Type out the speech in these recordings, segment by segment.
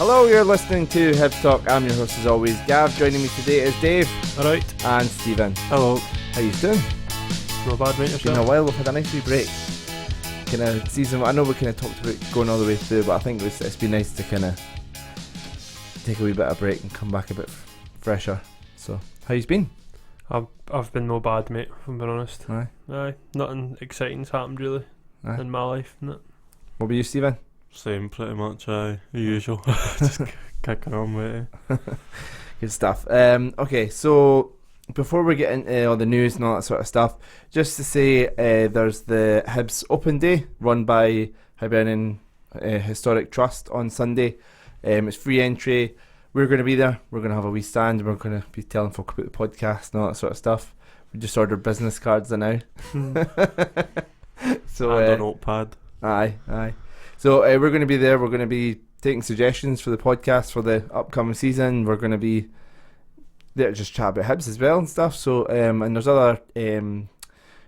Hello, you're listening to Hibs Talk. I'm your host as always, Gav. Joining me today is Dave. Alright. And Stephen. Hello. How you doing? Not bad, mate. It's been a while. We've had a nice wee break. Kind of season. I know we kind of talked about going all the way through, but I think it's been nice to kind of take a wee bit of break and come back a bit fresher. So, how you been? I've been no bad, mate, if I'm being honest. Aye. Nothing exciting's happened really in my life. No. What about you, Stephen? Same, pretty much. The usual. Just kicking on with it. Good stuff. Okay, so before we get into all the news and all that sort of stuff, just to say there's the Hibs Open Day run by Hibernian Historic Trust on Sunday. It's free entry. We're going to be there. We're going to have a wee stand. We're going to be telling folk about the podcast and all that sort of stuff. We just ordered business cards now. So and a notepad. Aye. So we're going to be there. We're going to be taking suggestions for the podcast for the upcoming season. We're going to be there to just chat about Hibs as well and stuff. So and there's other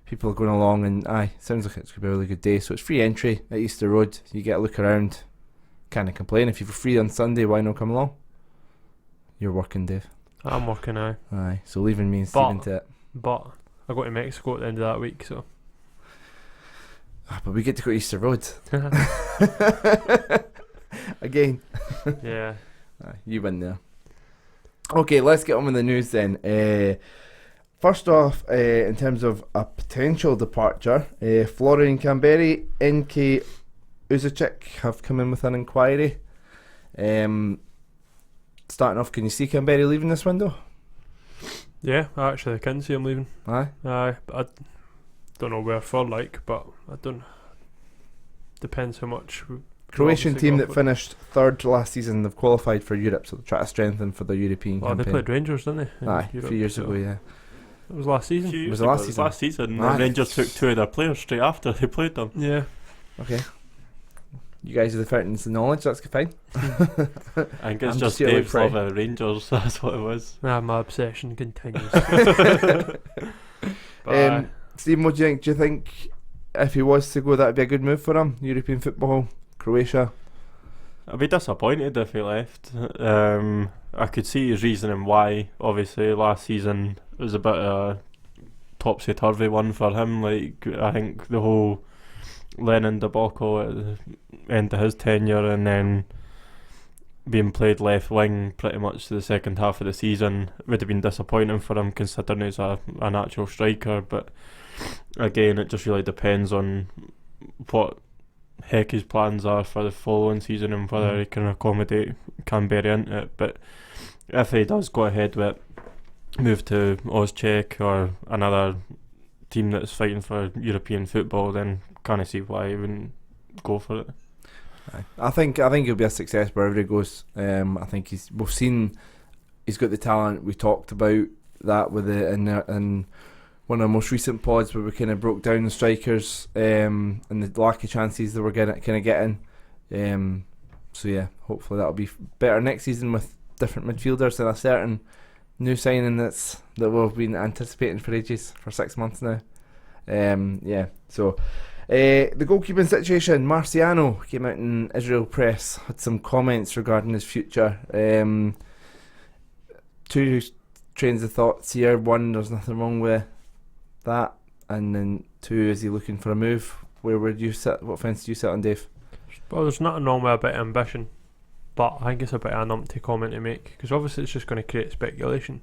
people going along, and sounds like it's going to be a really good day. So it's free entry at Easter Road. You get a look around. Can't complain. If you're free on Sunday, why not come along? You're working, Dave. I'm working now. Aye. So leaving me and Stephen to it. But I go to Mexico at the end of that week, so. But we get to go to Easter Road. Again. Yeah. You win there. Okay, let's get on with the news then. First off, in terms of a potential departure, Florian Kamberi, NK Uzichik have come in with an inquiry. Starting off, can you see Kamberi leaving this window? Yeah, I actually can see him leaving. Aye. I don't know where for, but I don't. Depends how much. Croatian team that finished third last season, they've qualified for Europe, so they'll try to strengthen for the European campaign. They played Rangers, didn't they? Aye, a few years ago, yeah. It was last season. It was last season. Last season, and Rangers took two of their players straight after they played them. Yeah. Okay. You guys are the fountains of knowledge, that's fine. I think it's just Dave's love of Rangers, that's what it was. My obsession continues. Stephen, what do you think? Do you think if he was to go, that would be a good move for him? European football, Croatia? I'd be disappointed if he left. I could see his reasoning why. Obviously, last season was a bit of a topsy-turvy one for him. I think the whole Lennon debacle at the end of his tenure, and then being played left wing pretty much the second half of the season would have been disappointing for him, considering he's a natural striker. But again, it just really depends on what heck his plans are for the following season and whether he can accommodate Kamberi into it. But if he does go ahead with move to Ozchek or another team that's fighting for European football, then can't I see why he wouldn't go for it. I think he'll be a success wherever he goes. I think we've seen he's got the talent. We talked about that with it in one of our most recent pods where we kind of broke down the strikers and the lack of chances that we're getting. So yeah, hopefully that'll be better next season with different midfielders and a certain new signing that we've been anticipating for ages, for 6 months now. So the goalkeeping situation, Marciano came out in Israel press, had some comments regarding his future. Two trains of thoughts here. One, there's nothing wrong with that, and then two, is he looking for a move? Where would you sit? What fence do you sit on, Dave? Well, there's nothing wrong with a bit of ambition, but I think it's a bit of an numpty comment to make, because obviously it's just going to create speculation.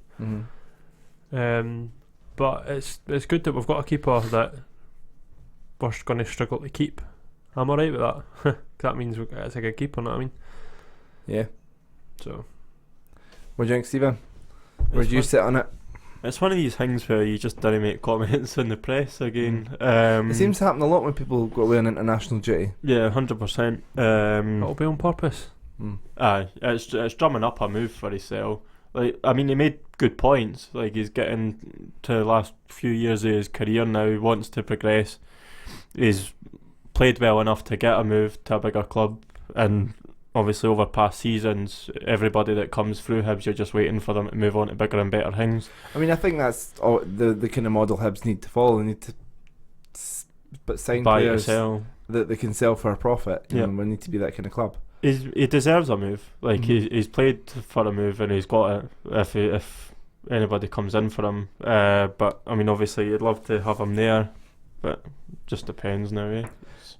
But it's good that we've got a keeper that we're going to struggle to keep. I'm alright with that. That means it's a good keeper, know what I mean? Yeah. So, what do you think, Stephen? Where do you sit on it? It's one of these things where you just don't make comments in the press again. It seems to happen a lot when people go away on international duty. Yeah, 100%. It'll be on purpose. Aye, it's drumming up a move for himself. He made good points. He's getting to the last few years of his career now. He wants to progress. He's played well enough to get a move to a bigger club, and obviously over past seasons, everybody that comes through Hibs, you're just waiting for them to move on to bigger and better things. I think that's the kind of model Hibs need to follow. They need to sign buy players to sell, that they can sell for a profit. Yeah. We need to be that kind of club. he deserves a move. Like Mhm. he's played for a move and he's got it. If anybody comes in for him, but I mean, obviously, you'd love to have him there, but just depends now. It's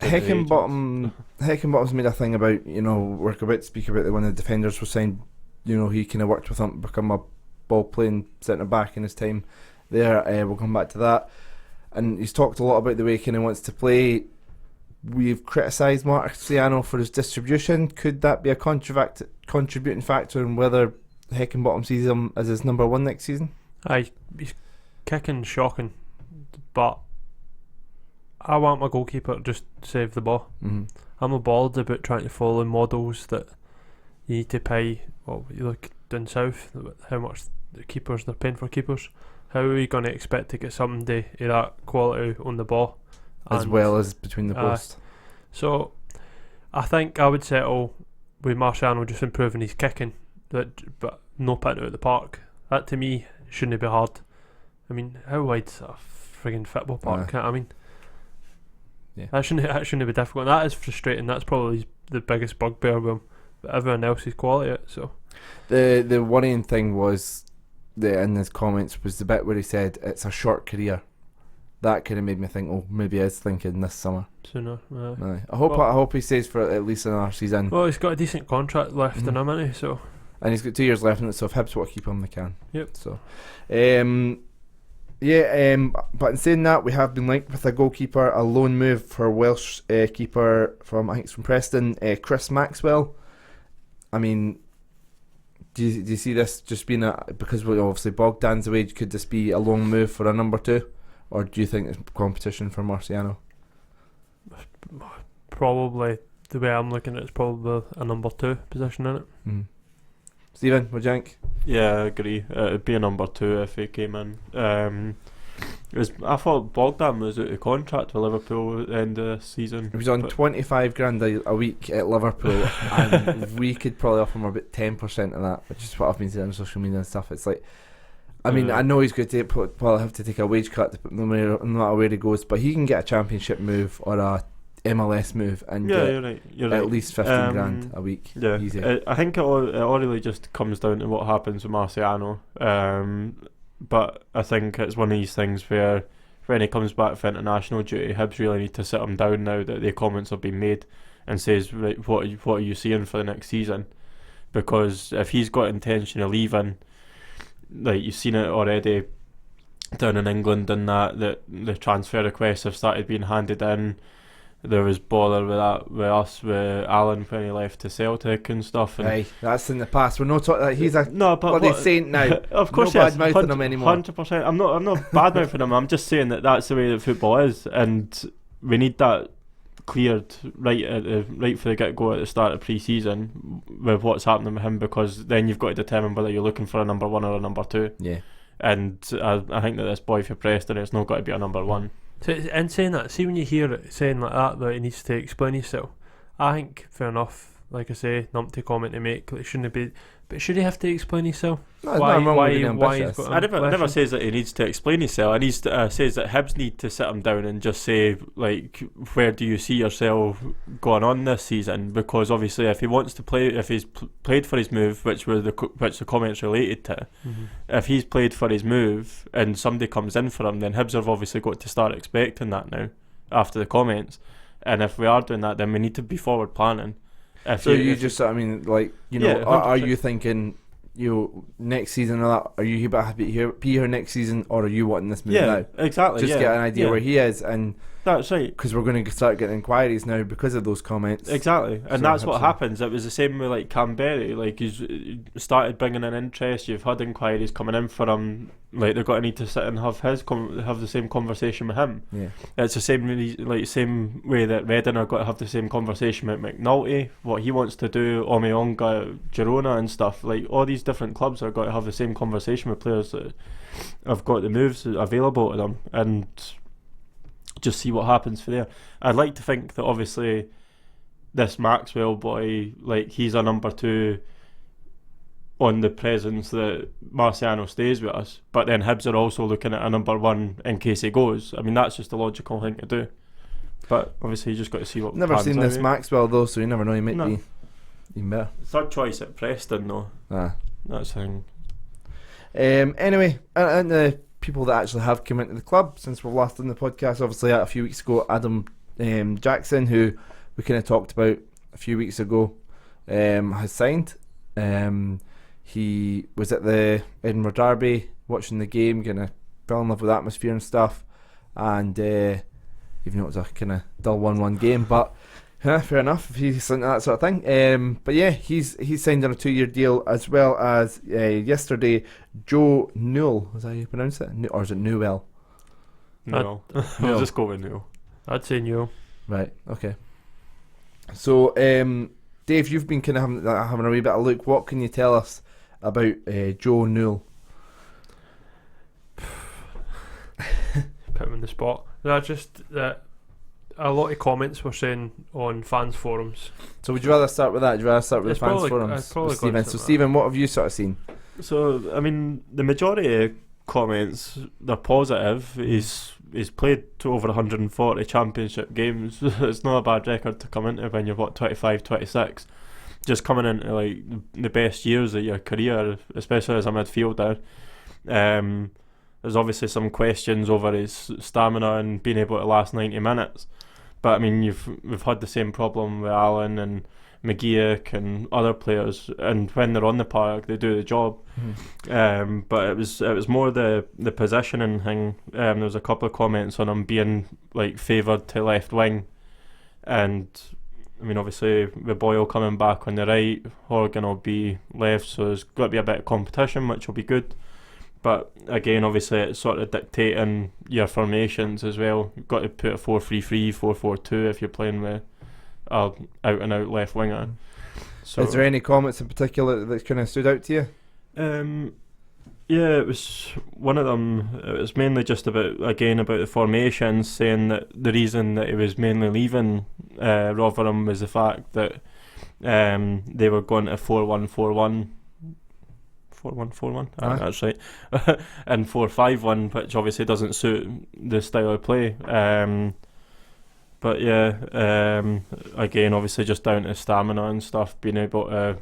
down to the agents. Heckingbottom's made a thing about, we're about to speak about when the defenders were signed. He kind of worked with him to become a ball playing centre back in his time there. We'll come back to that. And he's talked a lot about the way he kind of wants to play. We've criticised Marciano for his distribution. Could that be a contributing factor in whether Heckingbottom sees him as his number one next season? Aye, he's kicking shocking, but I want my goalkeeper to just save the ball. Mm-hmm. I'm a bothered about trying to follow models that you need to pay. Well, you look down south, how much the keepers, they're paying for keepers. How are we going to expect to get somebody of that quality on the ball? As well as between the posts. So I think I would settle with Marciano just improving his kicking, but no putting it out the park. That to me shouldn't be hard. I mean, how wide's a friggin' football park? I mean, yeah. that shouldn't be difficult. And that is frustrating. That's probably the biggest bugbear with him. But everyone else is quality at it. So the worrying thing was in his comments was the bit where he said it's a short career. That kind of made me think, maybe I was thinking this summer. Sooner. Aye. I hope he stays for at least another season. Well, he's got a decent contract left in him, hasn't he? So. And he's got 2 years left in it, so if Hibs want to keep him, they can. Yep. So, but in saying that, we have been linked with a goalkeeper, a loan move for Welsh keeper from, I think it's from Preston, Chris Maxwell. I mean, do you see this just being because obviously Bogdan's away, could this be a loan move for a number two? Or do you think it's competition for Marciano? Probably, the way I'm looking at it, it's probably a number two position in it. Mm. Stephen, what do you think? Yeah, I agree. It'd be a number two if he came in. I thought Bogdan was out of contract with Liverpool at the end of the season. He was on 25 grand a week at Liverpool, and we could probably offer him about 10% of that, which is what I've been seeing on social media and stuff. It's like, I mean, I know he's going to probably have to take a wage cut no matter where he goes, but he can get a championship move or a MLS move and get you're right. At least 15 grand a week. Yeah, easy. I think it all really just comes down to what happens with Marciano. But I think it's one of these things where when he comes back for international duty, Hibs really need to sit him down now that the comments have been made and says, right, what are you seeing for the next season? Because if he's got intention of leaving, like you've seen it already down in England and that the transfer requests have started being handed in. There was bother with us with Alan when he left to Celtic and stuff. And Aye, that's in the past. We're not talking. He's a bloody saint now. Of course, no bad mouthing him anymore. 100%. I'm not bad mouthing him. I'm just saying that's the way that football is, and we need that cleared right for the get go at the start of pre-season with what's happening with him, because then you've got to determine whether you're looking for a number one or a number two. Yeah. And I think that this boy for Preston, it's not got to be a number one. So, and saying that, see when you hear it saying like that he needs to explain himself, I think fair enough. Like I say, numpty comment to make. Like, shouldn't it be? But should he have to explain himself? No, why he's got I never says that he needs to explain himself. He says that Hibs need to sit him down and just say, like, where do you see yourself going on this season? Because obviously, if he wants to play, if he's played for his move, which the comments related to, if he's played for his move and somebody comes in for him, then Hibs have obviously got to start expecting that now after the comments. And if we are doing that, then we need to be forward planning. Are you thinking, next season or that? Are you happy to be here next season, or are you wanting this move now? Exactly. Just get an idea where he is, and that's right. Because we're going to start getting inquiries now because of those comments. Exactly, and that's what happens. It was the same with like Kamberi. Like he's started bringing in interest. You've had inquiries coming in for him. Like they're going to need to sit and have the same conversation with him. Yeah, it's the same way that Reading are going to have the same conversation with McNulty, what he wants to do, Omiyonga, Girona and stuff. Like all these different clubs are going to have the same conversation with players that have got the moves available to them, and just see what happens for there. I'd like to think that obviously this Maxwell boy, like he's a number two on the presence that Marciano stays with us, but then Hibs are also looking at a number one in case he goes. I mean, that's just a logical thing to do. But obviously you just got to see what Never pans seen out, this eh? Maxwell though, so you never know. He might No. be even better. Third choice at Preston though. That's the thing. Anyway, and the people that actually have come into the club since we've last done the podcast, obviously a few weeks ago, Adam Jackson, who we kind of talked about a few weeks ago, has signed. He was at the Edinburgh Derby watching the game, kind of fell in love with the atmosphere and stuff, and even though it was a kind of dull 1-1 game, but fair enough if he's into that sort of thing. But yeah, he's signed on a 2-year deal, as well as yesterday Joe Newell, is that how you pronounce it? Or is it Newell? No. No. We'll just go with no. I'd say Newell. Right, okay. So Dave, you've been kind of having a wee bit of look. What can you tell us about Joe Newell? Put him in the spot. No, just a lot of comments were saying on fans forums. So would you rather start with that? Would you rather start with It's the fans probably- forums? I'd probably with go Stephen. into So that. Stephen, what have you sort of seen? So I mean, the majority of comments, they're positive. He's played to over 140 championship games. It's not a bad record to come into when you're 25, 26. Just coming into like the best years of your career, especially as a midfielder. There's obviously some questions over his stamina and being able to last 90 minutes. But I mean, we've had the same problem with Allen and McGeoch and other players, and when they're on the park, they do the job. But it was more the positioning thing. There was a couple of comments on him being like favoured to left wing, and I mean, obviously with Boyle coming back on the right, Horgan will be left, so there's got to be a bit of competition, which will be good. But again, obviously it's sort of dictating your formations as well. You've got to put a 4-3-3, 4-4-2 if you're playing with out and out left winger. So is there any comments in particular that kind of stood out to you? Yeah, it was one of them. It was mainly just about the formations, saying that the reason that he was mainly leaving Rotherham was the fact that they were going to 4-1-4-1. 4-1-4-1, that's right. And 4-5-1, which obviously doesn't suit the style of play. But yeah, again, obviously just down to stamina and stuff, being able to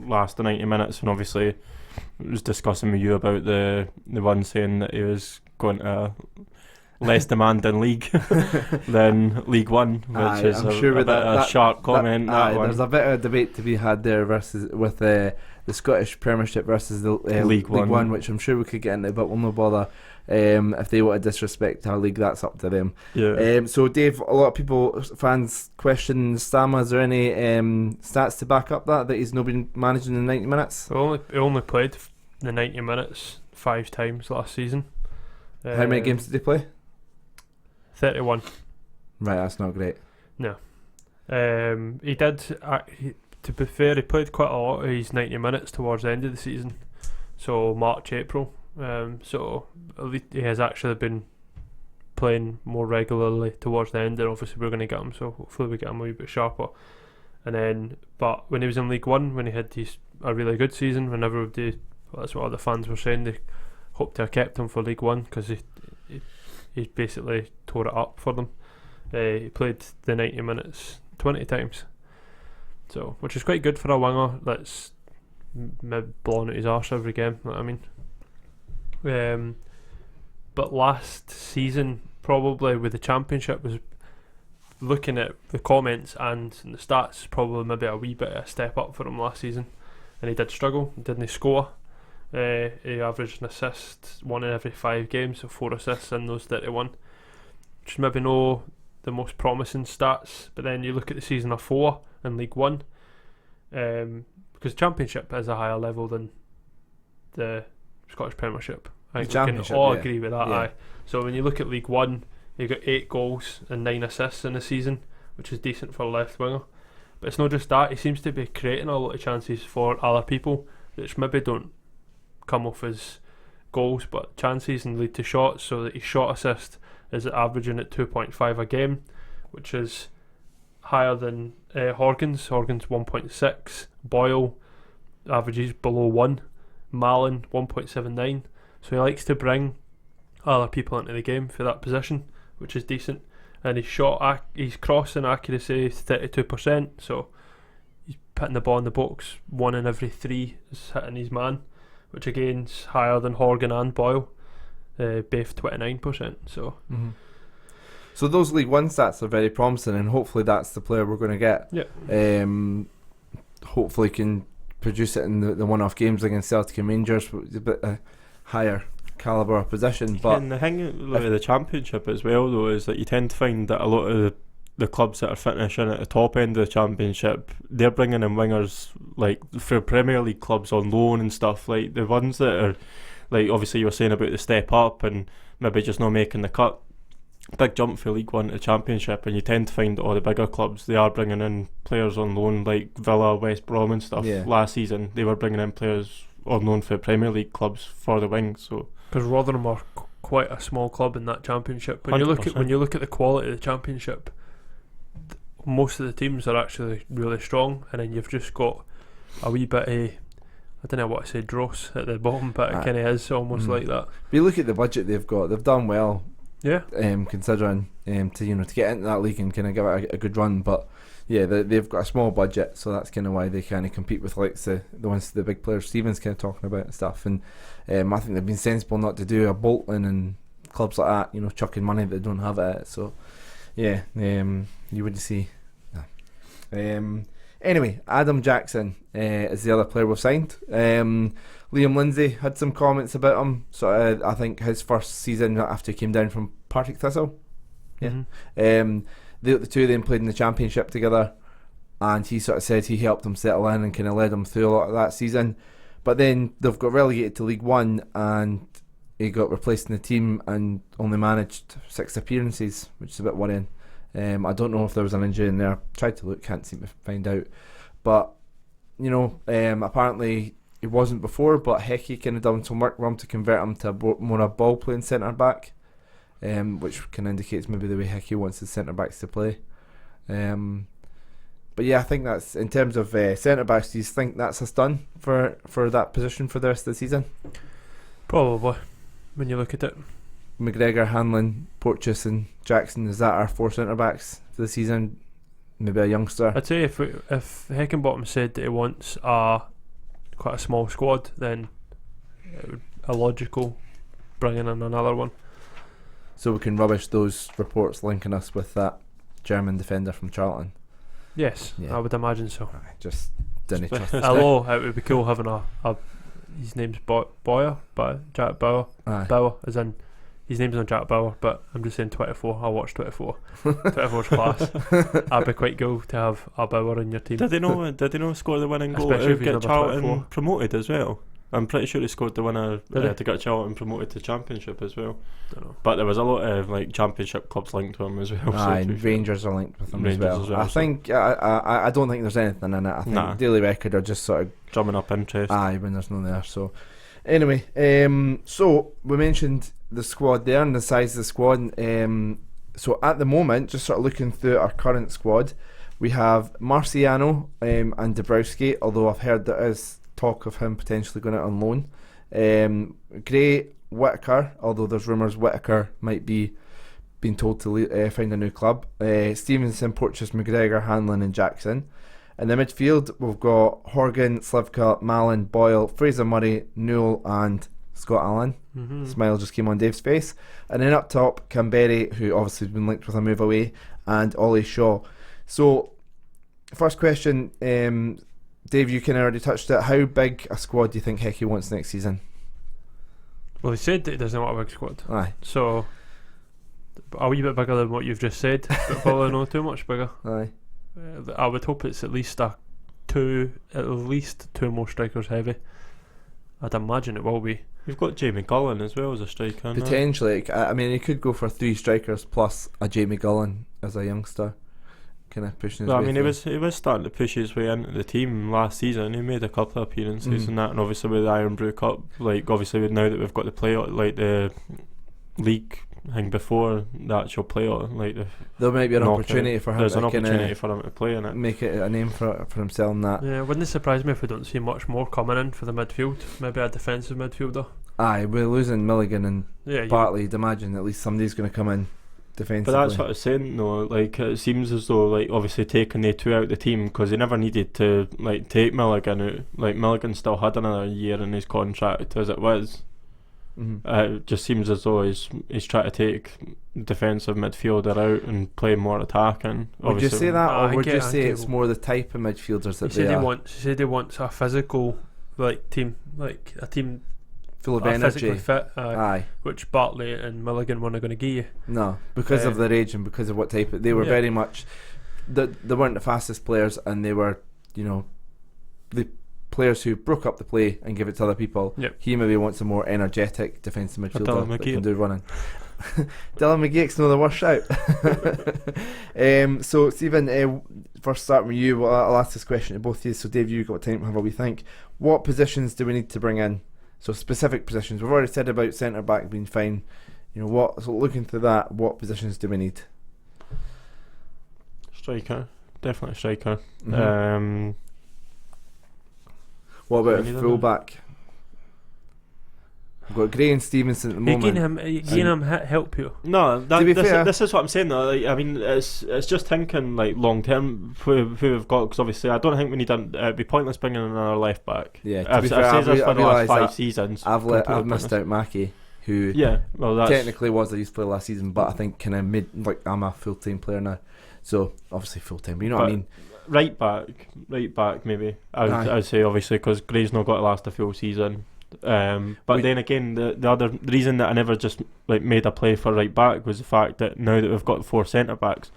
last the 90 minutes. And obviously I was discussing with you about the one saying that he was going to less demanding league than League One, which is a sharp comment. There's a bit of debate to be had there versus with the Scottish Premiership versus the League One, which I'm sure we could get into, but we'll no bother. If they want to disrespect our league, that's up to them. Yeah. So Dave, a lot of fans question Stama. Is there any stats to back up that he's not been managing in 90 minutes? He only played the 90 minutes 5 times last season. How many games did he play? 31. Right, that's not great. No. He did. To be fair, he played quite a lot of his 90 minutes towards the end of the season. So March, April. So at least he has actually been playing more regularly towards the end, and obviously we're going to get him, so hopefully we get him a wee bit sharper. And then, but when he was in League One, when he had a really good season, whenever that's what other fans were saying, they hoped to have kept him for League One because he basically tore it up for them. He played the 90 minutes 20 times, so which is quite good for a winger that's blowing at his arse every game. You know what I mean? But last season, probably with the Championship, was looking at the comments and the stats, probably maybe a wee bit of a step up for him last season, and he did struggle. Didn't score. He averaged an assist 1 in every 5 games, so 4 assists in those 31, which is maybe no the most promising stats. But then you look at the season of 4 in League One, because Championship is a higher level than the Scottish Premiership. I think we can all agree with that. Aye. So when you look at League One, you got 8 goals and 9 assists in a season, which is decent for a left winger. But it's not just that; he seems to be creating a lot of chances for other people, which maybe don't come off as goals, but chances and lead to shots. So that his shot assist is averaging at 2.5 a game, which is higher than Horgan's. Horgan's 1.6. Boyle averages below 1. Malin 1.79. So he likes to bring other people into the game for that position, which is decent. and his crossing accuracy is 32%. So he's hitting the ball in the box 1 in every 3 is hitting his man, which again is higher than Horgan and Boyle, both 29%. So. Mm-hmm. So those League One stats are very promising, and hopefully that's the player we're going to get. Yeah. Hopefully can produce it in the one-off games against Celtic and Rangers, which is a bit higher calibre position. But and the thing with the Championship as well, though, is that you tend to find that a lot of the clubs that are finishing at the top end of the Championship, they're bringing in wingers like for Premier League clubs on loan and stuff. Like the ones that are, like obviously you were saying about the step up and maybe just not making the cut. Big jump for League One to Championship, and you tend to find that all the bigger clubs, they are bringing in players on loan, like Villa, West Brom and stuff. Yeah. Last season they were bringing in players on loan for Premier League clubs for the wings. So because Rotherham are quite a small club in that Championship. When 100%. you look at the quality of the Championship, most of the teams are actually really strong, and then you've just got a wee bit of, I don't know what to say, dross at the bottom, but it kind of is almost like that. if you look at the budget they've got, they've done well. Yeah. Considering to get into that league and kind of give it a good run, but yeah, they've got a small budget, so that's kind of why they kind of compete with like the ones, the big players Stephen's kind of talking about and stuff. And I think they've been sensible not to do a Bolton and clubs like that, chucking money that they don't have at it. So yeah, you would see. Anyway, Adam Jackson is the other player we've signed. Liam Lindsay had some comments about him. So I think his first season after he came down from Partick Thistle. Yeah. Mm-hmm. The two of them played in the Championship together, and he sort of said he helped them settle in and kind of led them through a lot of that season. But then they've got relegated to League One, and he got replaced in the team and only managed 6 appearances, which is a bit worrying. I don't know if there was an injury in there. Tried to look, can't seem to find out. But apparently he wasn't before, but Hecky kind of done some work for him to convert him to more a ball playing centre back, which can indicates maybe the way Hecky wants his centre backs to play. But yeah, I think that's in terms of centre backs. Do you think that's us done for that position for the rest of the season? Probably, when you look at it. McGregor, Hanlon, Porteous and Jackson, is that our 4 centre backs for the season? Maybe a youngster. I'd say if Heckenbottom said that he wants quite a small squad, then it would a logical bringing in another one. So we can rubbish those reports linking us with that German defender from Charlton. Yes, yeah. I would imagine so. Just didn't trust us. Although it would be cool having a his name's Boyer, but Jack Bauer. Bauer, as in his name's not Jack Bauer, but I'm just saying 24. I watched 24. 24's class. I'd be quite cool to have a Bauer in your team. Did they not score the winning goal Especially to get Charlton promoted as well? I'm pretty sure he scored the winner to get Charlton promoted to Championship as well. Dunno. But there was a lot of like Championship clubs linked to him as well. And Rangers are linked with him as well. I think I don't think there's anything in it. I think Daily Record are just sort of drumming up interest. When there's no there. So anyway, so we mentioned the squad there and the size of the squad. So at the moment, just sort of looking through our current squad, we have Marciano and Dabrowski, although I've heard there is talk of him potentially going out on loan. Gray, Whittaker, although there's rumours Whittaker might be being told to find a new club. Stevenson, Porteous, McGregor, Hanlon and Jackson. In the midfield, we've got Horgan, Slivka, Mallon, Boyle, Fraser Murray, Newell and Scott Allen. Mm-hmm. Smile just came on Dave's face. And then up top, Kamberi, who obviously has been linked with a move away, and Ollie Shaw. So, first question, Dave, you kind of already touched it. How big a squad do you think Hecky wants next season? Well, he said that he doesn't want a big squad. Aye. So, a wee bit bigger than what you've just said, but probably not too much bigger. Aye. I would hope it's at least two more strikers heavy. I'd imagine it will be. You've got Jamie Gullen as well as a striker. Potentially. I mean, he could go for 3 strikers plus a Jamie Gullen as a youngster. Kind of pushing his way through. He was starting to push his way into the team last season. He made a couple of appearances and that, and obviously with the Iron Brew Cup, like obviously now that we've got the playoff, like the league thing before the actual playoff, like there might be an opportunity for him. There's an opportunity for him to play in it, make it a name for himself in that. Yeah, wouldn't it surprise me if we don't see much more coming in for the midfield? Maybe a defensive midfielder. Aye, we're losing Milligan and Bartley. You'd imagine at least somebody's going to come in defensively. But that's what I was saying though, like it seems as though like obviously taking the two out of the team, because they never needed to like take Milligan out. Like Milligan still had another year in his contract as it was. It just seems as though he's trying to take defensive midfielder out and play more attacking. Would you say that, or would you say it. it's more the type of midfielders that He they said are? he said he wants a physical team, like a team Full of physically energy. fit, Aye. which Bartley and Milligan weren't going to give you. No, because of their age and because of what type they were very much. They weren't the fastest players, and they were, the players who broke up the play and give it to other people. Yep. He maybe wants a more energetic defensive midfielder that McGee. can do running. Dylan McGeek's no the worst shout. So Stephen, first starting with you, I'll ask this question to both of you. So Dave, you've got time to have a wee think. What positions do we need to bring in? So specific positions. We've already said about centre back being fine. So looking through that, what positions do we need? Striker, definitely striker. What about a We need full back? We've got Gray and Stevenson at the moment. You getting him help you. No, To be fair- this is what I'm saying though. Like, I mean, it's just thinking like long term who we've got, because obviously I don't think we need it'd be pointless bringing in another left back. Yeah, to I've be said fair, this for the last 5 that seasons. I've Completely missed pointless. out Mackie, who Yeah, well that's technically was a youth player last season, but I think kind of I'm a full time player now, so obviously full time. But you know what I mean. right back maybe. Aye. I'd say obviously because Gray's not got to last a full season. But then again, the reason that I never just like made a play for right back was the fact that now that we've got 4 centre backs,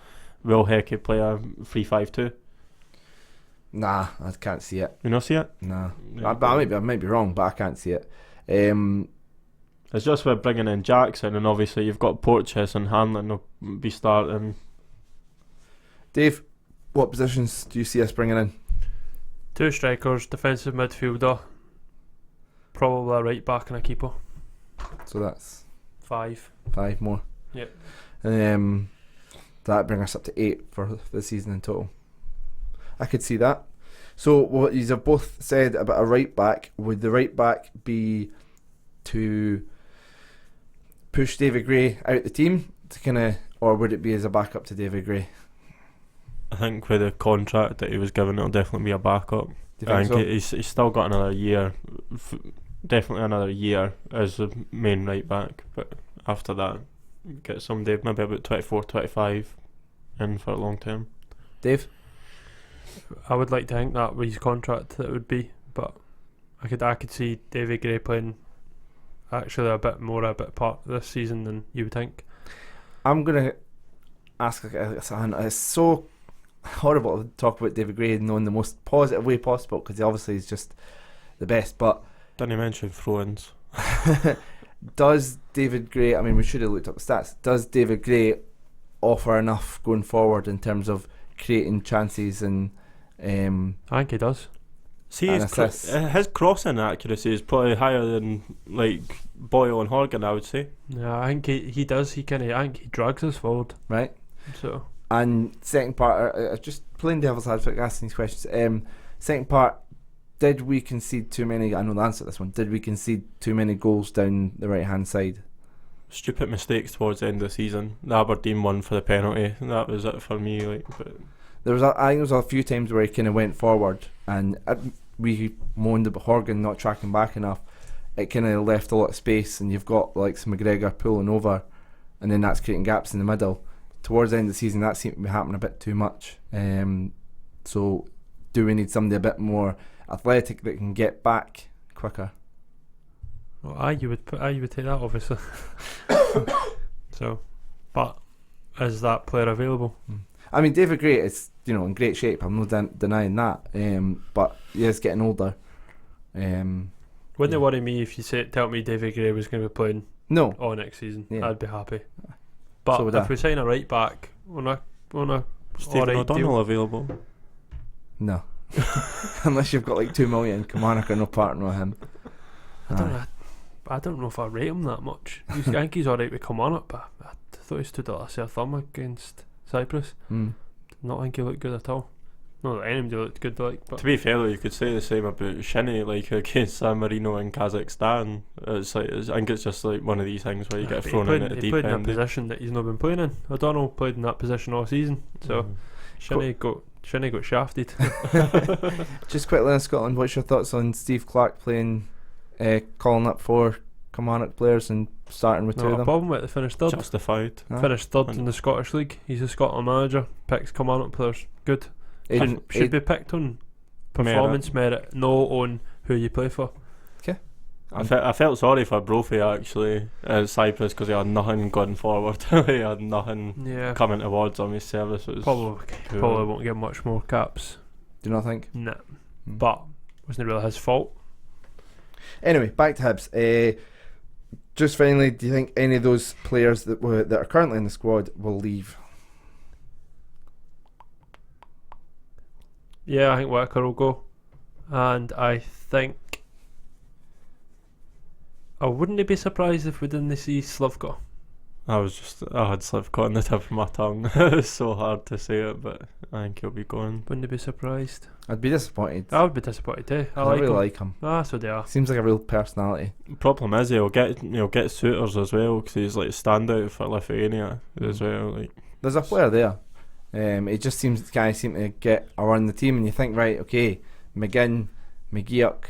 will Hecky play a 3-5-2? Nah, I can't see it. You not see it? Nah, Yeah. I might be wrong, but I can't see it. It's just with bringing in Jackson, and obviously you've got Porteous and Hanlon will be starting. Dave, what positions do you see us bringing in? 2 strikers, defensive midfielder, probably a right back and a keeper. So that's 5. 5 more. Yep. That brings us up to 8 for the season in total. I could see that. So what you have both said about a right back, would the right back be to push David Gray out the team to kind of, or would it be as a backup to David Gray? I think with the contract that he was given, it'll definitely be a backup. Do you I think think so? he's still got another year, definitely another year as the main right back. But after that, get somebody maybe about 24, 25 in for a long term. Dave? I would like to think that with his contract that would be, but I could see David Gray playing actually a bit part this season than you would think. I'm going to ask, it's so horrible to talk about David Gray in the most positive way possible, because he obviously is just the best, but Didn't you mention throw-ins? does David Gray, I mean we should have looked up the stats, does David Gray offer enough going forward in terms of creating chances and I think he does. See, and his crossing accuracy is probably higher than like Boyle and Horgan, I would say. Yeah, I think he does. I think he drags us forward. right? So And second part, just playing devil's advocate, asking these questions. Second part, did we concede too many? I know the answer to this one. Did we concede too many goals down the right hand side? Stupid mistakes towards the end of the season. The Aberdeen one for the penalty. That was it for me. Like, but I think there was a few times where he kind of went forward, and we moaned about Horgan not tracking back enough. It kind of left a lot of space, and you've got like McGregor pulling over, and then that's creating gaps in the middle. Towards the end of the season, that seemed to be happening a bit too much. So, do we need somebody a bit more athletic that can get back quicker? well, you would take that obviously. So, but is that player available? I mean, David Gray is in great shape. I'm not denying that. But he is getting older. Wouldn't Yeah. it worry me if you tell me David Gray was going to be playing No, all next season? Yeah. I'd be happy. So But would if I. we sign a right back on a Stephen alright O'Donnell deal, available. no. Unless you've got like 2 million, Kilmarnock are no partner with him. I don't know if I rate him that much. I think he's alright with Kilmarnock, but I thought he stood out a thumb against Cyprus. Mm. Not think he looked good at all. No, anybody looked good, like, but To be fair, though, you could say the same about Shinny, like against San Marino in Kazakhstan. It's like I think it's just like one of these things where you get but thrown in at the he deep played in a end. position that he's not been playing in. O'Donnell played in that position all season, so Shinny got shafted. Just quickly on Scotland, what's your thoughts on Steve Clark playing, calling up 4 Kilmarnock players and starting with 2 Not of a them? problem with the finished third. Justified. Finished third in the Scottish League. He's a Scotland manager. Picks Kilmarnock players. Good. Should be picked on performance merit, not on who you play for. I felt sorry for Brophy actually at Cyprus because he had nothing going forward. He had nothing coming towards him. His service was Probably won't get much more caps. Do you not think? Nah. But wasn't really his fault. Anyway, back to Hibs. Just finally, do you think any of those players that are currently in the squad will leave? Yeah, I think Whittaker will go, and I think I wouldn't be surprised if we didn't see Slivka. I had Slivka on the tip of my tongue. It's so hard to say it, but I think he'll be going. Wouldn't be surprised. I'd be disappointed. I would be disappointed too. I really like him. Ah, so they are. Seems like a real personality. Problem is he'll get suitors as well because he's like a standout for Lithuania as well. Like There's a player there. It just seems the guy seem to get around the team, and you think, right, okay, McGinn, McGeoch,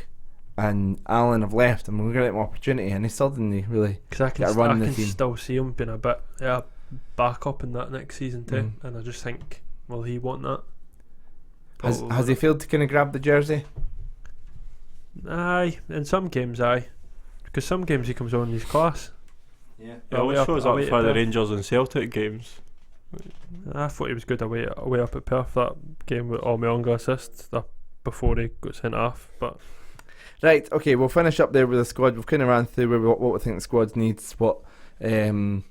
and Allen have left, and we're going to get him opportunity, and he still didn't really get a run in the team. Still see him being a bit back up in that next season too, and I just think, will he want that? Has he failed to kind of grab the jersey? Aye, in some games, because some games he comes on and he's class. Yeah, he always shows up for the Rangers and Celtic games. I thought he was good away up at Perth, that game with Almeonga assists before he got sent off. But right, okay, we'll finish up there with the squad. We've kind of ran through what we think the squad needs, what who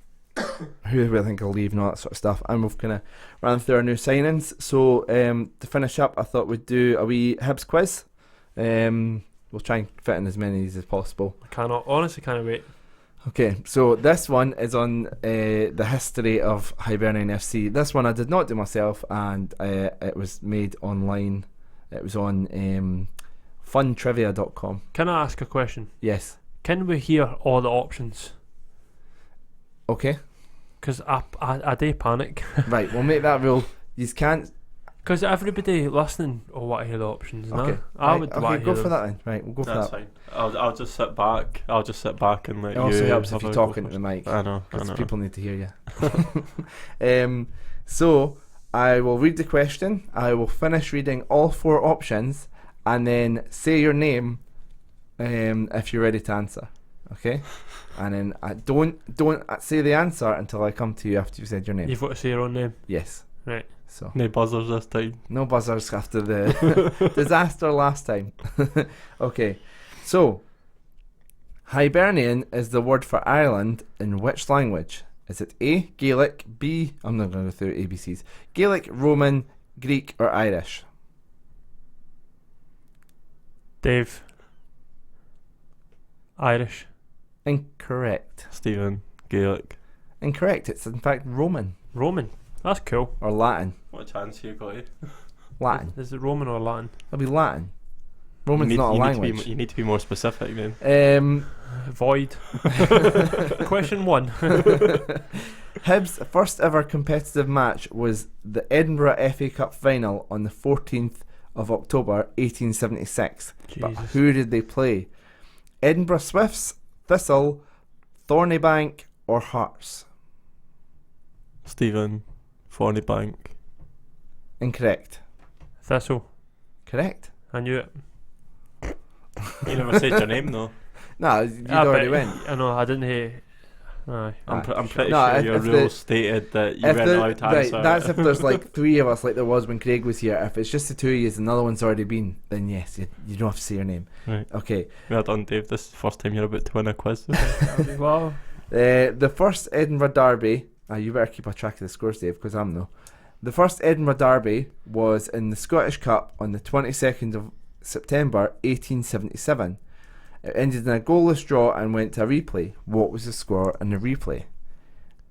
we think will leave and all that sort of stuff, and we've kind of ran through our new signings. So to finish up, I thought we'd do a wee Hibs quiz. We'll try and fit in as many as possible. Honestly can't wait. Okay, so this one is on the history of Hibernian FC. This one I did not do myself, and it was made online. It was on funtrivia.com. Can I ask a question? Yes. Can we hear all the options? Okay. Because I do panic. Right, we'll make that rule. You can't. Because everybody listening will want to hear the options. Okay. I would want to hear go for that then. Right, we'll go for that. That's fine. I'll just sit back. I'll just sit back and let you. It also helps if you talk into the mic. I know. Because people need to hear you. So I will read the question. I will finish reading all 4 options, and then say your name if you're ready to answer. Okay. And then I don't say the answer until I come to you after you've said your name. You've got to say your own name. Yes. Right. So no buzzers this time. No buzzers after the disaster last time. Okay. So Hibernian is the word for Ireland in which language? Is it A, Gaelic, B, I'm not going to go through ABCs, Gaelic, Roman, Greek, or Irish? Dave. Irish. Incorrect. Stephen. Gaelic. Incorrect. It's in fact Roman. Roman. That's cool. Or Latin. What chance you got? Latin. Is it Roman or Latin? It'll be Latin. Roman's not a language. You need to be more specific then. Void. Question 1. Hibs' first ever competitive match was the Edinburgh FA Cup final on the 14th of October 1876. Jesus. But who did they play? Edinburgh Swifts, Thistle, Thornybank, or Hearts? Stephen. Thornybank. Incorrect. Thistle. Correct. I knew it. You never said your name though. No, you'd already went. I know, I didn't hear. Aye. I'm pretty sure your rules stated that you weren't allowed to answer. Right, that's if there's like 3 of us, like there was when Craig was here. If it's just the 2 of you and another one's already been, then yes, you don't have to say your name. Right. Okay. Well done, Dave. This is the first time you're about to win a quiz. Wow. The first Edinburgh derby. You better keep a track of the scores, Dave, because I'm no. The first Edinburgh derby was in the Scottish Cup on the 22nd of September 1877. It ended in a goalless draw and went to a replay. What was the score in the replay?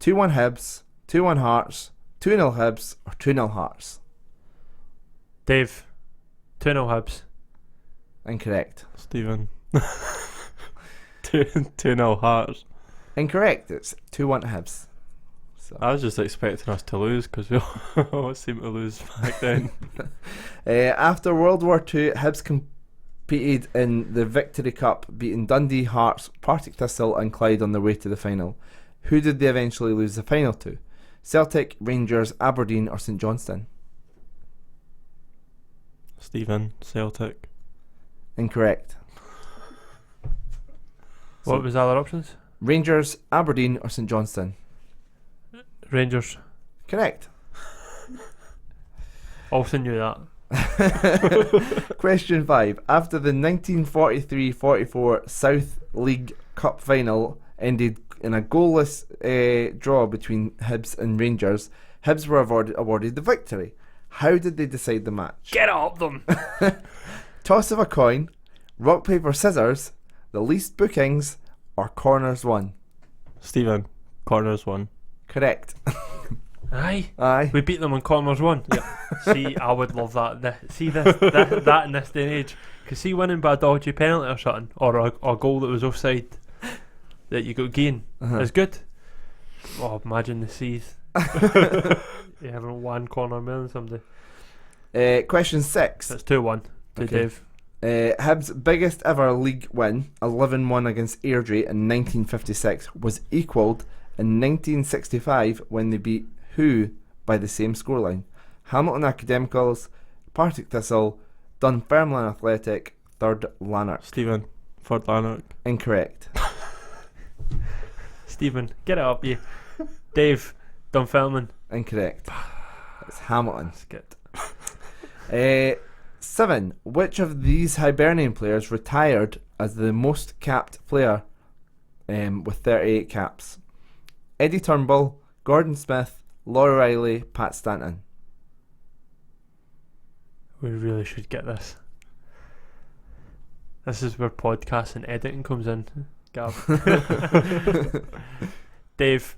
2-1 Hibs, 2-1 Hearts, 2-0 Hibs, or 2-0 Hearts? Dave, 2-0 Hibs. Incorrect. Stephen. 2-0 Hearts. Incorrect. It's 2-1 Hibs. So. I was just expecting us to lose because we always seem to lose back then. After World War II, Hibs competed in the Victory Cup, beating Dundee, Hearts, Partick Thistle and Clyde on their way to the final. Who did they eventually lose the final to? Celtic, Rangers, Aberdeen or St Johnstone? Stephen, Celtic. Incorrect. What was the other options? Rangers, Aberdeen or St Johnstone? Rangers. Correct. Also knew that. Question 5. After the 1943-44 South League Cup final ended in a goalless draw between Hibs and Rangers, Hibs were awarded the victory. How did they decide the match? Get up them! Toss of a coin, rock, paper, scissors, the least bookings, or corners won? Stephen, corners won. Correct. Aye. Aye. We beat them on corners one. Yeah. See, I would love that. That in this day and age. Because see, winning by a dodgy penalty or something, or a goal that was offside that you got gain is good. Oh, imagine the seas. You having one corner more than somebody. Question 6. That's 2-1 to Okay. Dave. Hibs' biggest ever league win, 11-1 against Airdrie in 1956, was equalled in 1965 when they beat who by the same scoreline? Hamilton Academicals, Partick Thistle, Dunfermline Athletic, 3rd Lanark. Stephen, 3rd Lanark. Incorrect. Stephen, get it up, you. Dave, Dunfermline. Incorrect. It's Hamilton. Skit. 7. Which of these Hibernian players retired as the most capped player with 38 caps? Eddie Turnbull, Gordon Smith, Laurie Riley, Pat Stanton. We really should get this. This is where podcast and editing comes in, Gav. Dave.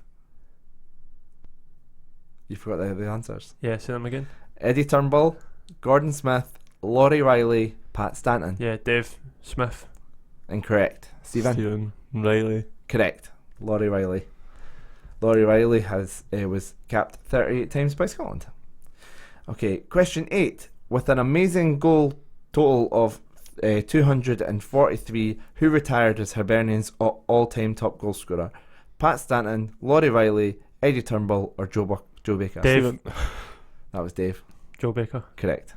You forgot the answers. Yeah, say them again. Eddie Turnbull, Gordon Smith, Laurie Riley, Pat Stanton. Yeah, Dave Smith. Incorrect. Stephen? Riley. Correct. Laurie Riley. Laurie Riley was capped 38 times by Scotland. Okay, question 8. With an amazing goal total of 243, who retired as Hibernian's all-time top goal scorer? Pat Stanton, Laurie Riley, Eddie Turnbull, or Joe Baker? Dave. That was Dave. Joe Baker. Correct.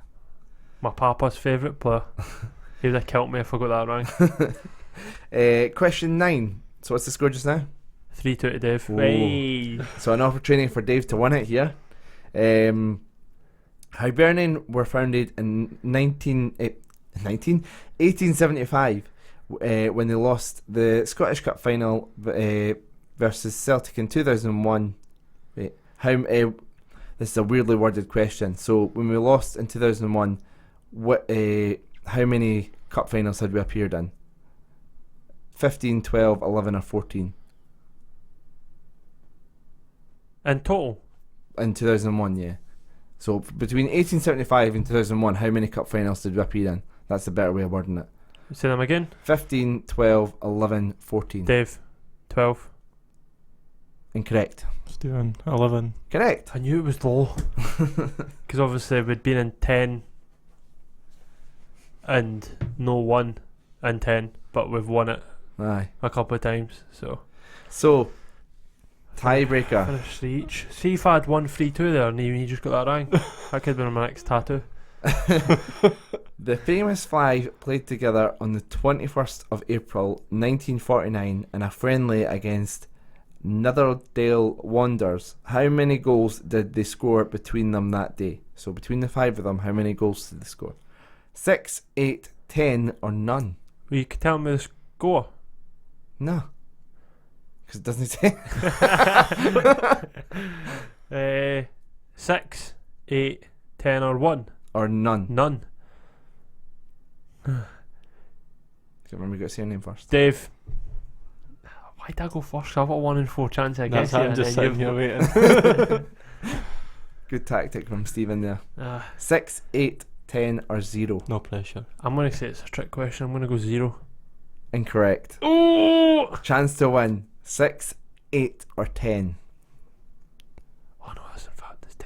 My papa's favourite player. He would have killed me if I got that wrong. Question 9. So what's the score just now? 3-2 to Dave. Ooh. Hey. So an opportunity for Dave to win it here. Hibernian were founded in 1875 when they lost the Scottish Cup final versus Celtic in 2001. Wait, this is a weirdly worded question. So when we lost in 2001, how many cup finals had we appeared in? 15, 12, 11 or 14? In total? In 2001, yeah. So between 1875 and 2001, how many cup finals did we appear in? That's a better way of wording it. Say them again. 15, 12, 11, 14. Dave, 12. Incorrect. Stephen, 11. Correct. I knew it was low. Because obviously we'd been in 10 and no 1 in 10, but we've won it Aye. a couple of times. So tiebreaker. finish 3 each. See if I had 1-3-2 there and you just got that wrong. That could have been my next tattoo. The famous five played together on the 21st of April 1949 in a friendly against Nidderdale Wanderers. How many goals did they score between them that day? So between the five of them, how many goals did they score? 6, 8, 10 or none? Well, you could tell me the score. No. Because it doesn't say. 6, 8, 10 or 1? Or none. None. Can't remember, you got to say your name first. Dave. Why did I go first? I've got 1 in 4 chance I guess. I'm just sitting here waiting. Good tactic from Stephen there. 6, 6, 8, 10 or 0? No pressure. I'm going to say it's a trick question. I'm going to go 0. Incorrect. Oh! Chance to win 6, 8 or 10. Oh no, that's in fact it's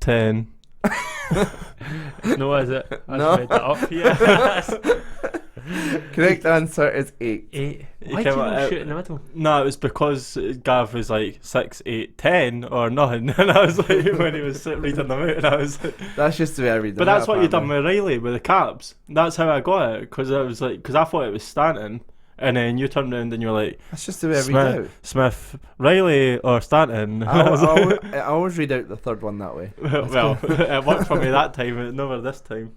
10. 10. No, is it? I No. just made that up. Yes. Correct answer is 8. 8. You Why do you came not out- shoot in the middle? No, it was because Gav was like 6, 8, 10 or nothing. And I was like, when he was reading them out, and I was like, That's just the way I read but that's what you done with Riley with the caps. That's how I got it, because I was like, because I thought it was Stanton, and then you turned around and you were like, That's just the way I read it out. Smith, Riley or Stanton. I always read out the third one that way. Well, it worked for me that time, but never this time.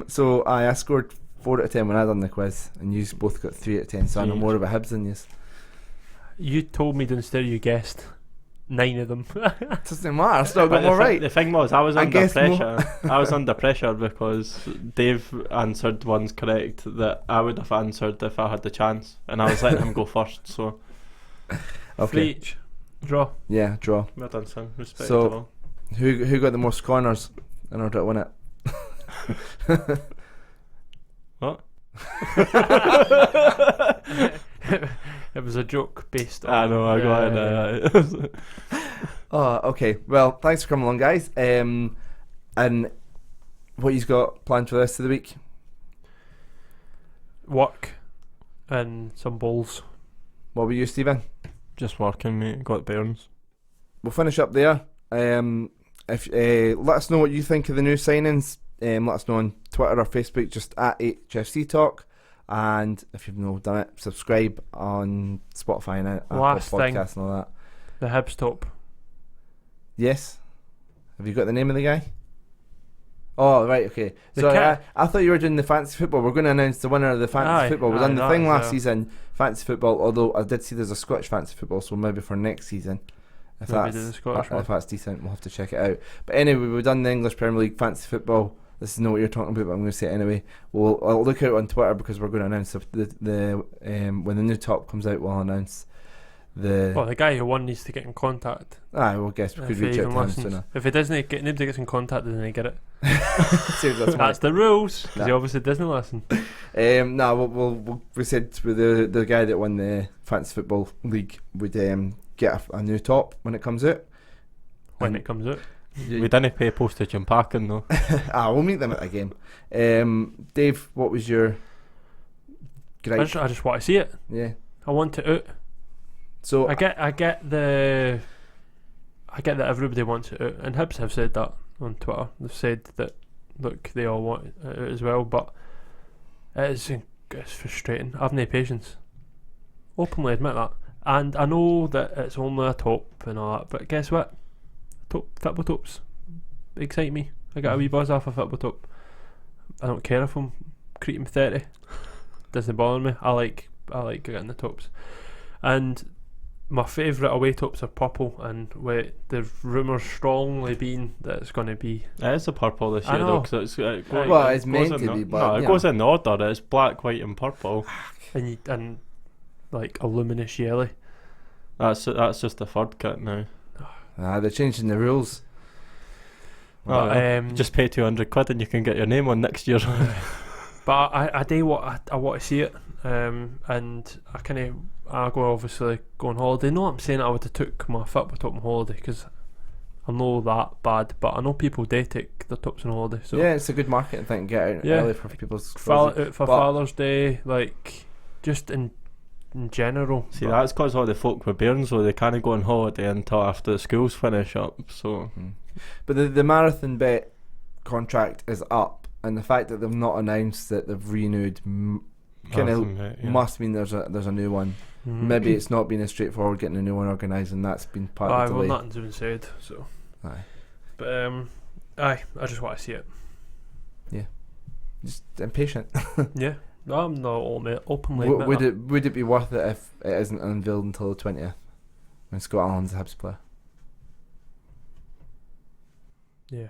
So I scored 4 out of 10 when I done the quiz, and you both got 3 out of 10. So I know Three. more about Hibs than you. You told me instead you guessed 9 of them. It doesn't matter. I still got But more right. the thing was, I was I under guessed pressure. I was under pressure because Dave answered ones correct that I would have answered if I had the chance, and I was letting him go first. So For Okay. each. Draw. Yeah, draw. well done, son. Respect So- to all. Who got the most corners in order to win it? What? It was a joke based on. I know. I got it. Oh, okay. Well, thanks for coming along, guys. And what you've got planned for the rest of the week? Work and some balls. What about you, Stephen? Just working, mate. Got Burns. We'll finish up there. If let us know what you think of the new signings. Let us know on Twitter or Facebook, just at HFC Talk. And if you've not done it, subscribe on Spotify and Apple Last thing. Podcasts and all that. The Hibs top. Yes. Have you got the name of the guy? Oh, right, okay. The So cat- I thought you were doing the fantasy football. We're going to announce the winner of the fantasy Aye, football. We aye, done the that thing as last well. season, fantasy football. Although I did see there's a Scottish fantasy football, so maybe for next season, if Maybe do the that's Scottish one. if that's decent, we'll have to check it out. But anyway, we've done the English Premier League fantasy football. This is not what you're talking about, but I'm going to say it anyway. I'll look out on Twitter because we're going to announce the when the new top comes out. We'll announce the. Well, the guy who won needs to get in contact. Well, guess we could If he reach out even to him listens. sooner. If he doesn't get, nobody gets in contact, then they get it. Saves us money. That's the rules. Because he Nah. obviously doesn't listen. No, we said with the guy that won the fantasy football league would get a new top when it comes out. When And it comes out. We didn't pay postage and parking though. we'll meet them at a game. Dave, what was your gripe? I just want to see it. Yeah. I want it out. So I get that everybody wants it out, and Hibs have said that on Twitter. They've said that look, they all want it out as well, but it's frustrating. I have no patience. Openly admit that, and I know that it's only a top and all that, but guess what? Football tops excite me. I got a wee buzz off a football top. I don't care if I'm creating 30. Doesn't bother me. I like getting the tops, and my favourite away tops are purple, and the rumours strongly being that it's going to be. It is a purple this I year though, know. because Well, it's meant to be, but, no, it yeah. goes in order. It's black, white, and purple. And like a luminous yellow. That's just the third kit now. they're changing the rules. But, Just pay £200 and you can get your name on next year. but I do what I want to see it, and I go obviously go on holiday. No, I'm saying I would have took my football top on holiday because I know that bad, but I know people do take their tops on holiday. So Yeah, it's a good marketing thing. Get out Yeah. early for people's out for But- Father's Day, like just in general. See, But that's because all the folk with bairns, so they can't go on holiday until after the schools finish up. So But the marathon bet contract is up, and the fact that they've not announced that they've renewed kind of Marathon bet, yeah. must mean there's a new one. Mhm. Maybe it's not been as straightforward getting a new one organised, and that's been part Aye, of the well, delay. nothing's been said. So, Aye. but I just want to see it. Just impatient. Yeah, I'm not openly admit would that. would it be worth it if it isn't unveiled until the 20th when Scott Allen's a Hibs player? Yeah.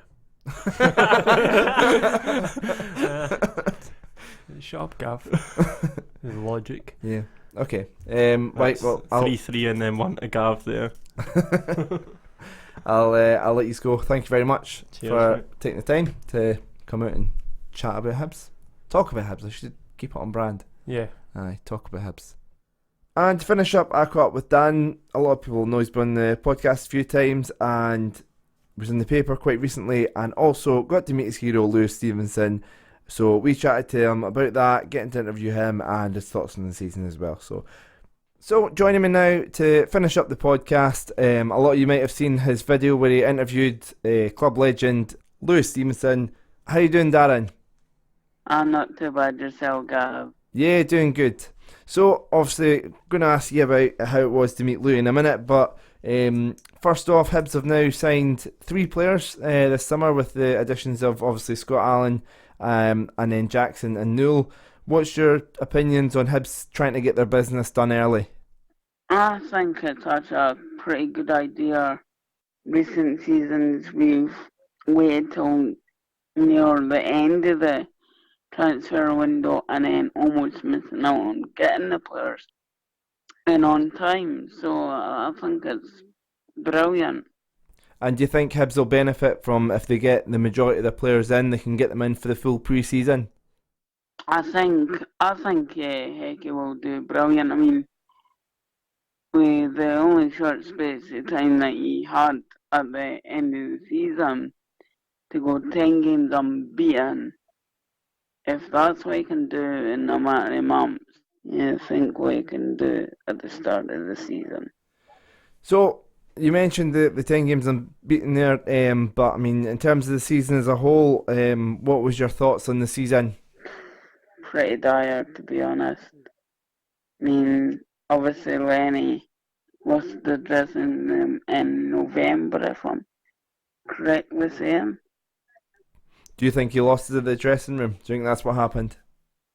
Shut up, Gav. Logic. Yeah. Okay. Right. That's Well, I'll 3-3 and then 1 to Gav there. I'll let you go. Thank you very much Cheers, for mate. taking the time to come out and chat about Hibs. Talk about Hibs. I should keep it on brand. Yeah. Aye, talk about Hibs. And to finish up, I caught up with Dan. A lot of people know he's been on the podcast a few times and was in the paper quite recently, and also got to meet his hero, Lewis Stevenson. So we chatted to him about that, getting to interview him and his thoughts on the season as well. So joining me now to finish up the podcast, a lot of you might have seen his video where he interviewed club legend Lewis Stevenson. How you doing, Darren? I'm not too bad yourself, Gav. Yeah, doing good. So obviously going to ask you about how it was to meet Louis in a minute, but first off, Hibs have now signed 3 players this summer with the additions of obviously Scott Allen and then Jackson and Newell. What's your opinions on Hibs trying to get their business done early? I think it's such a pretty good idea. Recent seasons we've waited till near the end of the transfer window and then almost missing out on getting the players in on time. So I think it's brilliant. And do you think Hibs will benefit from, if they get the majority of the players in, they can get them in for the full pre-season? I think Hecky will do brilliant. I mean, with the only short space of time that he had at the end of the season to go 10 games unbeaten, if that's what he can do in a matter of months, I think what he can do at the start of the season. So you mentioned the 10 games unbeaten there, but I mean, in terms of the season as a whole, what was your thoughts on the season? Pretty dire, to be honest. I mean, obviously Lenny lost the dressing room in November, if I'm correctly saying. Do you think he lost it at the dressing room? Do you think that's what happened?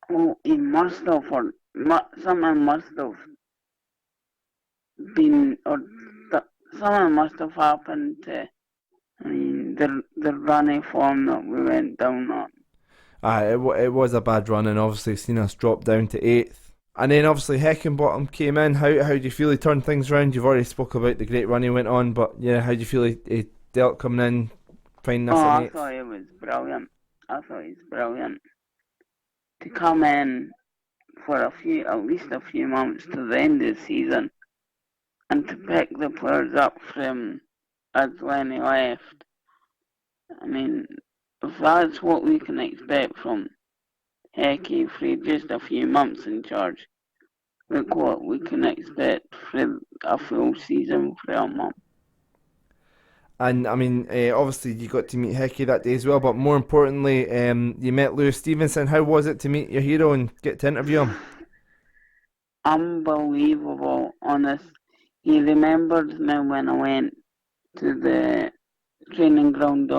Well, he must have, or something must have been, or something must have happened to, I mean, the running form that we went down on. It was a bad run, and obviously seen us drop down to 8th. And then obviously Heckenbottom came in. How do you feel he turned things around? You've already spoke about the great run he went on, but yeah, how do you feel he dealt coming in, finding us in 8th? I thought it was brilliant. To come in for at least a few months to the end of the season and to pick the players up from as when he left. I mean, if that's what we can expect from Hecky for just a few months in charge, look what we can expect for a full season from him. And I mean, obviously you got to meet Hecky that day as well, but more importantly, you met Lewis Stevenson. How was it to meet your hero and get to interview him? Unbelievable, honest. He remembered me when I went to the training ground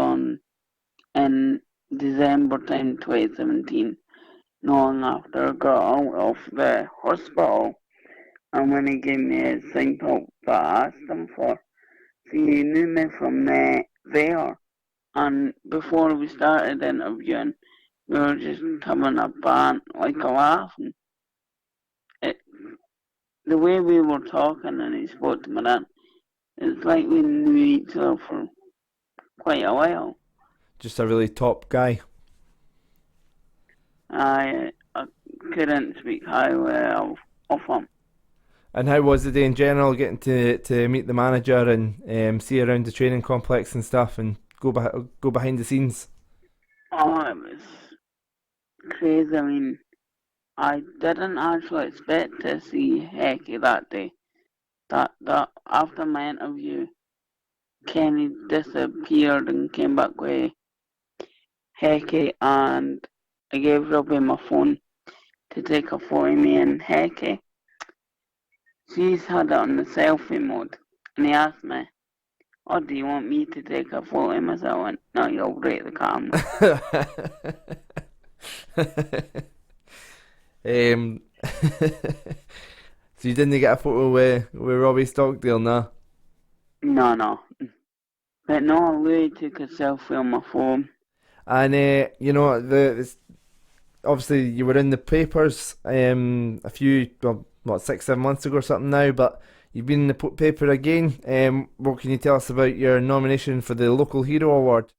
in December time 2017, long after I got out of the hospital, and when he gave me his sign up that I asked him for. So he knew me from there, and before we started interviewing, we were just having a bant, like a laugh. And the way we were talking and he spoke to me then, it's like we knew each other for quite a while. Just a really top guy. I couldn't speak highly of him. And how was the day in general, getting to meet the manager and see around the training complex and stuff, and go behind the scenes? Oh, it was crazy. I mean, I didn't actually expect to see Hecky that day. That after my interview, Kenny disappeared and came back with Hecky, and I gave Robbie my phone to take a photo of me and Hecky. She's had it on the selfie mode, and he asked me, "Oh, do you want me to take a photo of myself?" I went, "No, you'll break the camera." So you didn't get a photo with Robbie Stockdale, nah? No. But no, Louis took a selfie on my phone. And obviously you were in the papers a few, 6-7 months ago or something now, but You've been in the paper again. What can you tell us about your nomination for the Local Hero Award?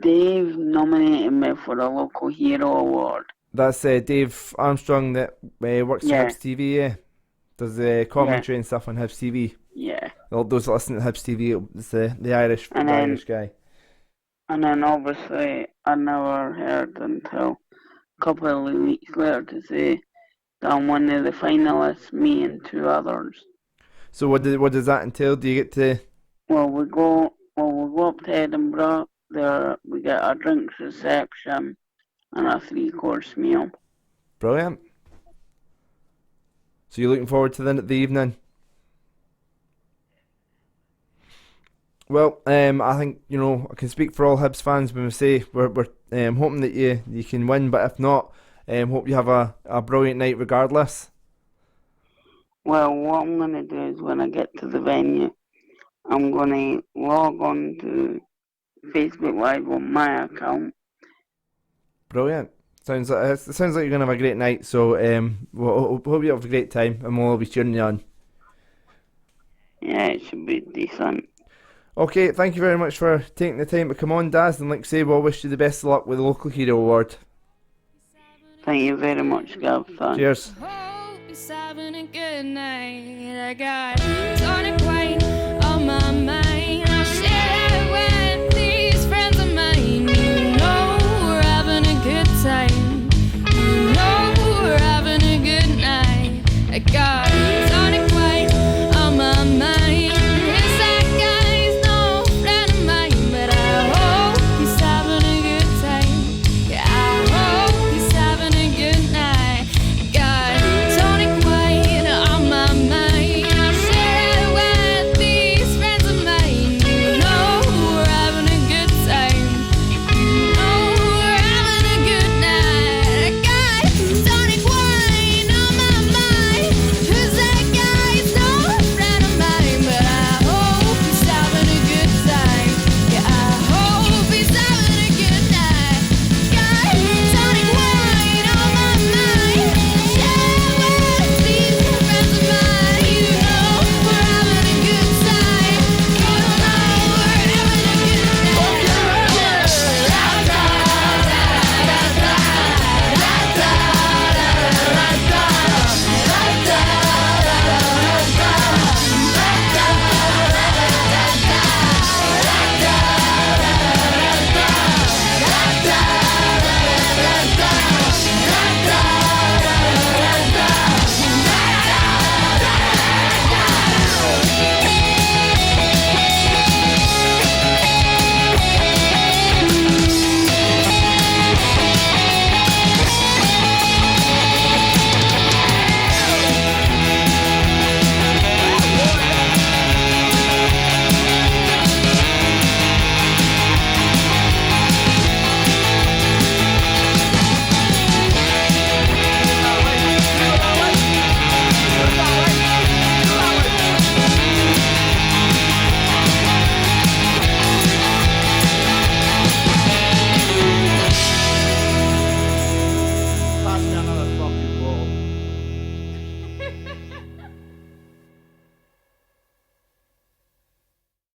Dave nominated me for the Local Hero Award. That's Dave Armstrong that works Yeah. at Hibs TV, yeah? Does the commentary and stuff on Hibs TV. Yeah. All those that listen to Hibs TV, it's the Irish, And the then- Irish guy. And then obviously I never heard until a couple of weeks later to say that I'm one of the finalists, me and 2 others. So what does that entail? Do you get to... Well, we go up to Edinburgh. There we get a drinks reception and a 3-course meal. Brilliant. So you're looking forward to the evening? Well, I think, I can speak for all Hibs fans when we say we're hoping that you can win, but if not, hope you have a brilliant night regardless. Well, what I'm going to do is when I get to the venue, I'm going to log on to Facebook Live on my account. Brilliant. Sounds like you're going to have a great night, so we'll hope you have a great time and we'll all be cheering you on. Yeah, it should be decent. Okay, thank you very much for taking the time to come on, Daz, and like I say, we'll wish you the best of luck with the Local Hero Award. Thank you very much, Gav. Thanks. Cheers. Hope he's having a good night. I got tonic